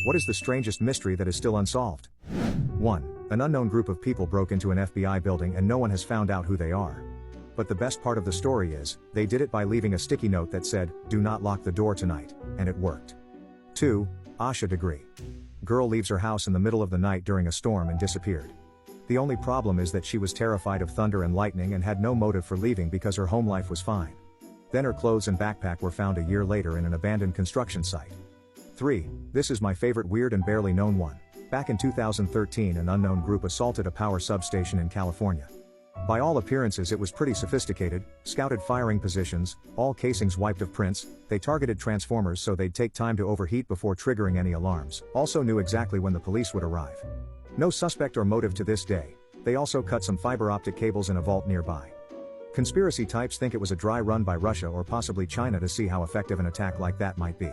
What is the strangest mystery that is still unsolved? 1. An unknown group of people broke into an FBI building and no one has found out who they are. But the best part of the story is, they did it by leaving a sticky note that said, "Do not lock the door tonight," and it worked. 2. Asha degree. Girl leaves her house in the middle of the night during a storm and disappeared. The only problem is that she was terrified of thunder and lightning and had no motive for leaving because her home life was fine. Then her clothes and backpack were found a year later in an abandoned construction site. 3. This is my favorite weird and barely known one. Back in 2013, an unknown group assaulted a power substation in California. By all appearances it was pretty sophisticated, scouted firing positions, all casings wiped of prints, they targeted transformers so they'd take time to overheat before triggering any alarms, also knew exactly when the police would arrive. No suspect or motive to this day. They also cut some fiber optic cables in a vault nearby. Conspiracy types think it was a dry run by Russia or possibly China to see how effective an attack like that might be.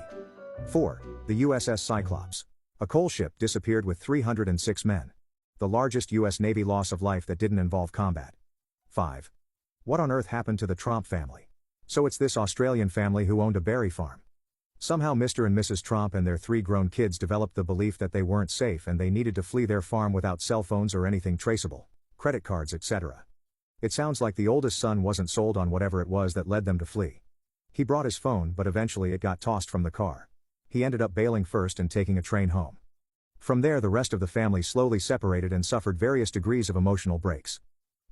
4. The USS Cyclops. A coal ship disappeared with 306 men. The largest US Navy loss of life that didn't involve combat. 5. What on earth happened to the Tromp family? So it's this Australian family who owned a berry farm. Somehow Mr. and Mrs. Tromp and their 3 grown kids developed the belief that they weren't safe and they needed to flee their farm without cell phones or anything traceable, credit cards, etc. It sounds like the oldest son wasn't sold on whatever it was that led them to flee. He brought his phone, but eventually it got tossed from the car. He ended up bailing first and taking a train home. From there the rest of the family slowly separated and suffered various degrees of emotional breaks.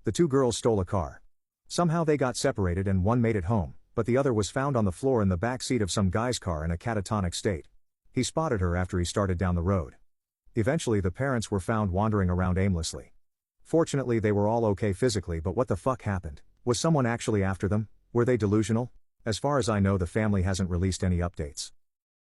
The 2 girls stole a car. Somehow they got separated and one made it home, but the other was found on the floor in the back seat of some guy's car in a catatonic state. He spotted her after he started down the road. Eventually the parents were found wandering around aimlessly. Fortunately they were all okay physically, but what the fuck happened? Was someone actually after them? Were they delusional? As far as I know the family hasn't released any updates.